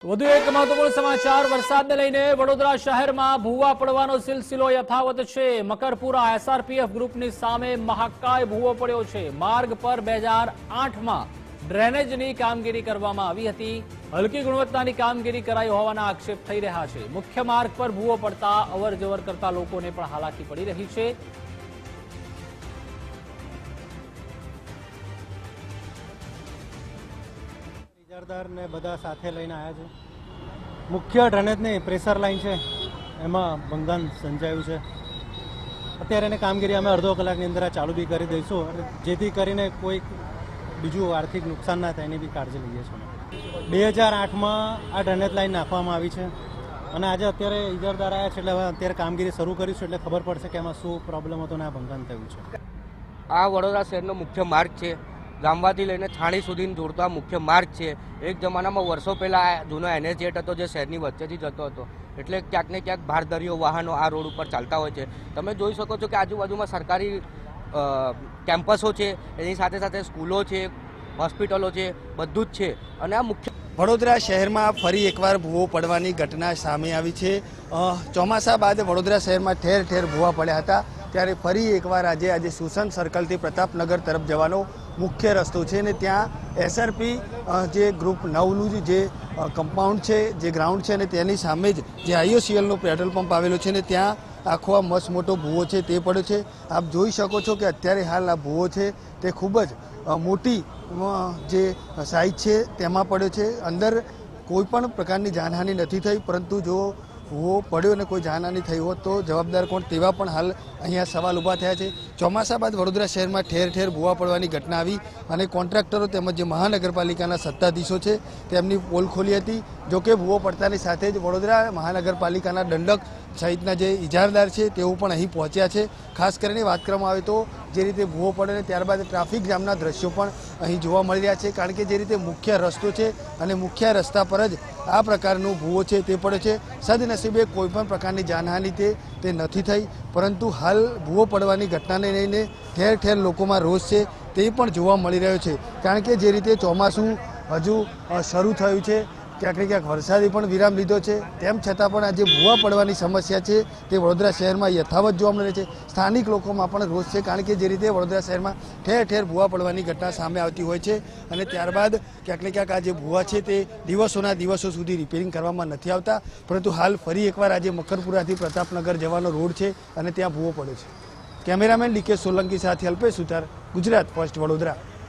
વધુ એક મહત્વપૂર્ણ સમાચાર વરસાદને લઈને વડોદરા શહેરમાં ભૂવા પડવાનો સિલસિલો યથાવત છે। મકરપુરા એસઆરપીએફ ગ્રુપની સામે મહાકાય ભૂવો પડ્યો છે। માર્ગ પર 2008માં ડ્રેનેજની કામગીરી કરવામાં આવી હતી। હલકી ગુણવત્તાની કામગીરી કરાઈ હોવાના આક્ષેપ થઈ રહ્યા છે। મુખ્ય માર્ગ પર ભૂવો પડતા અવરજવર કરતા લોકોને પણ હાલાકી પડી રહી છે। ને બધા સાથે લઈને આવ્યા છે। મુખ્ય ડ્રેનેજની પ્રેશર લાઇન છે એમાં ભંગાણ સંચાયું છે। અત્યારે એને કામગીરી અમે અડધો કલાકની અંદર આ ચાલુ બી કરી દઈશું, જેથી કરીને કોઈ બીજું આર્થિક નુકસાન ના થાય એની બી કાળજી લઈએ છીએ। 2008માં આ ડ્રેનેજ લાઇન નાખવામાં આવી છે અને આજે અત્યારે ઇજારદાર આવ્યા છે એટલે હવે અત્યારે કામગીરી શરૂ કરીશું એટલે ખબર પડશે કે એમાં શું પ્રોબ્લેમ હતો ને આ ભંગાણ થયું છે। આ વડોદરા શહેરનો મુખ્ય માર્ગ છે। ગામવાથી લઈને થાણી સુધી જોડતો આ મુખ્ય માર્ગ છે। એક જમાનામાં વર્ષો પહેલાં જૂનો NH8 હતો જે શહેરની વચ્ચેથી જતો હતો, એટલે ક્યાંક ને ક્યાંક ભારદરીઓ વાહનો આ રોડ ઉપર ચાલતા હોય છે। તમે જોઈ શકો છો કે આજુબાજુમાં સરકારી કેમ્પસો છે, એની સાથે સાથે સ્કૂલો છે, હોસ્પિટલો છે, બધું જ છે। અને આ મુખ્ય વડોદરા શહેરમાં ફરી એકવાર ભૂવો પડવાની ઘટના સામે આવી છે। ચોમાસા બાદ વડોદરા શહેરમાં ઠેર ઠેર ભૂવા પડ્યા હતા, ત્યારે ફરી એકવાર આજે સુસન સર્કલથી પ્રતાપનગર તરફ જવાનો મુખ્ય રસ્તો છે ને ત્યાં એસઆરપી જે ગ્રુપ 9નું જે કમ્પાઉન્ડ છે, જે ગ્રાઉન્ડ છે, અને તેની સામે જ જે IOCLનો પેટ્રોલ પંપ આવેલો છે ને ત્યાં આખો આ મસ્ત મોટો ભૂવો છે તે પડ્યો છે। આપ જોઈ શકો છો કે અત્યારે હાલ આ ભૂવો છે તે ખૂબ જ મોટી જે સાઇઝ છે તેમાં પડ્યો છે। અંદર કોઈ પણ પ્રકારની જાનહાનિ નથી થઈ, પરંતુ જો ભૂવો પડ્યો અને કોઈ જાનહાનિ થઈ હોત તો જવાબદાર કોણ, તેવા પણ હાલ અહીંયા સવાલ ઊભા થયા છે। ચોમાસા બાદ વડોદરા શહેરમાં ઠેર ઠેર ભૂવા પડવાની ઘટના આવી અને કોન્ટ્રાક્ટરો તેમજ જે મહાનગરપાલિકાના સત્તાધીશો છે તેમની પોલ ખોલી હતી। જોકે ભૂવો પડતાની સાથે જ વડોદરા મહાનગરપાલિકાના દંડક સહિતના જે ઇજારદાર છે તેઓ પણ અહીં પહોંચ્યા છે। ખાસ કરીને વાત કરવામાં આવે તો જે રીતે ભૂવો પડે ને ત્યારબાદ ટ્રાફિક જામના દ્રશ્યો પણ અહીં જોવા મળી રહ્યા છે, કારણ કે જે રીતે મુખ્ય રસ્તો છે અને મુખ્ય રસ્તા પર જ આ પ્રકારનો ભૂવો છે તે પડે છે। સદનસીબે કોઈપણ પ્રકારની જાનહાનિ તે નથી થઈ, પરંતુ હાલ ભૂવો પડવાની ઘટનાને લઈને ઠેર ઠેર લોકોમાં રોષ છે તે પણ જોવા મળી રહ્યો છે, કારણ કે જે રીતે ચોમાસું હજુ શરૂ થયું છે, ક્યાંક ને ક્યાંક વરસાદે પણ વિરામ લીધો છે, તેમ છતાં પણ આ જે ભૂવા પડવાની સમસ્યા છે તે વડોદરા શહેરમાં યથાવત જોવા મળે છે। સ્થાનિક લોકોમાં પણ રોષ છે, કારણ કે જે રીતે વડોદરા શહેરમાં ઠેર ઠેર ભૂવા પડવાની ઘટના સામે આવતી હોય છે અને ત્યારબાદ ક્યાંક ને ક્યાંક આ જે ભૂવા છે તે દિવસોના દિવસો સુધી રિપેરિંગ કરવામાં નથી આવતા, પરંતુ હાલ ફરી એકવાર આજે મકરપુરાથી પ્રતાપનગર જવાનો રોડ છે અને ત્યાં ભૂવો પડ્યો છે। કેમેરામેન DK સોલંકી સાથે અલ્પેશ સુતાર, ગુજરાત ફર્સ્ટ, વડોદરા।